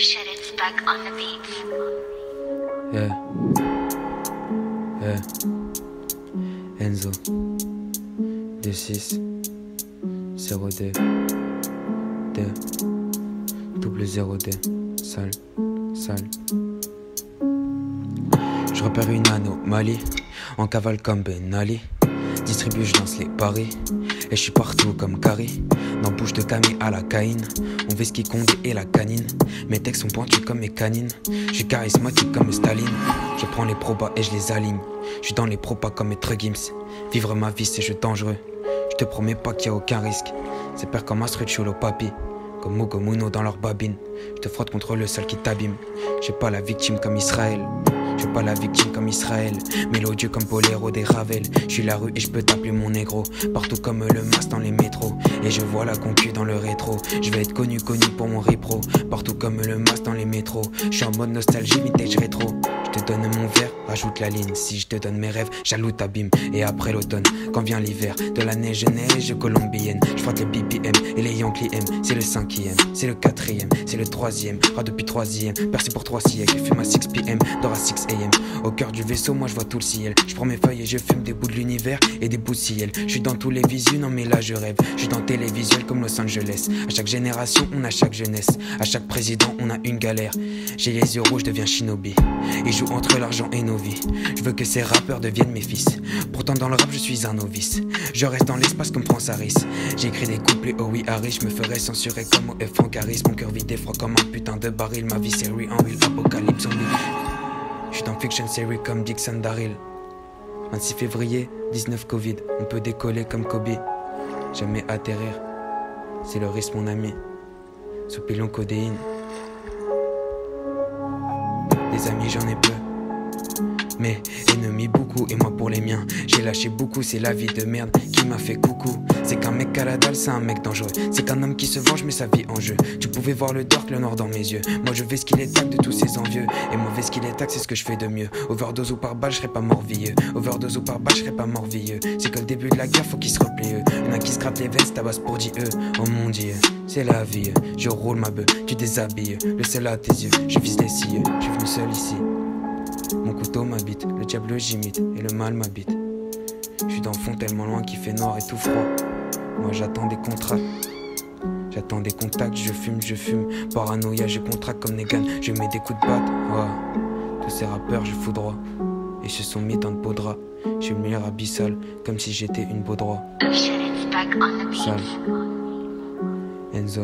shit, it's back on the beats. Yeah. Yeah. Enzo. 26 02 2 002 Sale. Je repère une anomalie en cavale comme Ben Ali. Distribue, je lance les paris. Et je suis partout comme Carrie. Dans bouche de Camille à la caïne. On vise qui Condé et la canine. Mes textes sont pointus comme mes canines. Je suis charismatique comme Staline. Je prends les probas et je les aligne. Je suis dans les propas comme Maître Gims. Vivre ma vie c'est jeu dangereux. Je te promets pas qu'il y a aucun risque. C'est père comme Astrid Chulo Papi. Comme Mugo Muno dans leur babine. Je te frotte contre le sol qui t'abîme. Je suis pas la victime comme Israël. Je suis pas la victime comme Israël. Mélodieux comme Bolero des Ravel. Je suis la rue et je peux t'appeler mon négro. Partout comme le masque dans les métros. Et je vois la concu dans le rétro. Je vais être connu pour mon repro. Partout comme le masque dans les métros. Je suis en mode nostalgie vintage rétro. Je te donne mon verre, rajoute la ligne. Si je te donne mes rêves, jaloux t'abîme. Et après l'automne, quand vient l'hiver, de la neige colombienne. Je frotte les BPM et les Yankees M. C'est le 5e, c'est le 4e, c'est le 3e. Rat depuis 3e, percé pour 3 siècles. Fume à 6 PM, dors à 6 AM. Au cœur du vaisseau, moi je vois tout le ciel. Je prends mes feuilles et je fume des bouts de l'univers et des bouts de ciel. Je suis dans tous les visus, non mais là je rêve. Je suis dans télévisuel comme Los Angeles. À chaque génération, on a chaque jeunesse. À chaque président, on a une galère. J'ai les yeux rouges, je deviens shinobi. Et joue entre l'argent et nos vies. Je veux que ces rappeurs deviennent mes fils. Pourtant dans le rap je suis un novice. Je reste dans l'espace comme France Harris. J'écris des couplets, oh oui Harry. Je me ferais censurer comme OF Franck Harris. Mon cœur vide et froid comme un putain de baril. Ma vie c'est en will, apocalypse zombie. Je suis dans fiction série comme Dixon Daryl. 26 février, 19 Covid. On peut décoller comme Kobe. Jamais atterrir. C'est le risque mon ami. Sous pilon codéine. Des amis j'en ai peu, mais ennemis beaucoup. Et moi pour les miens j'ai lâché beaucoup. C'est la vie de merde qui m'a fait coucou. C'est qu'un mec à la dalle, c'est un mec dangereux. C'est qu'un homme qui se venge met sa vie en jeu. Tu pouvais voir le dark, le noir dans mes yeux. Moi je vais ce qu'il est tac de tous ces envieux. Et mauvais ce qu'il est tac, c'est ce que je fais de mieux. Overdose ou par balle, je serais pas mort vieux. Overdose ou par balle, je serais pas mort vieux. C'est que le début de la guerre, faut qu'il se replie. Y'en a qui se grattent les vestes, tabasse pour dire oh mon dieu, c'est la vie. Je roule ma bœuf, tu déshabilles. Le sel à tes yeux, je vise les cils. Je suis venu seul ici. Mon couteau m'habite, le diable j'imite et le mal m'habite. Je suis dans le fond tellement loin qu'il fait noir et tout froid. Moi j'attends des contrats. J'attends des contacts, je fume. Paranoïa, je contracte comme Negan. Je mets des coups de batte, ouais. Tous ces rappeurs, je foudroie. Et se sont mis dans le pot de drap. Je suis une lumière abyssale, comme si j'étais une baudroie. Oh shit, it's back on the beats. Sale. Enzo.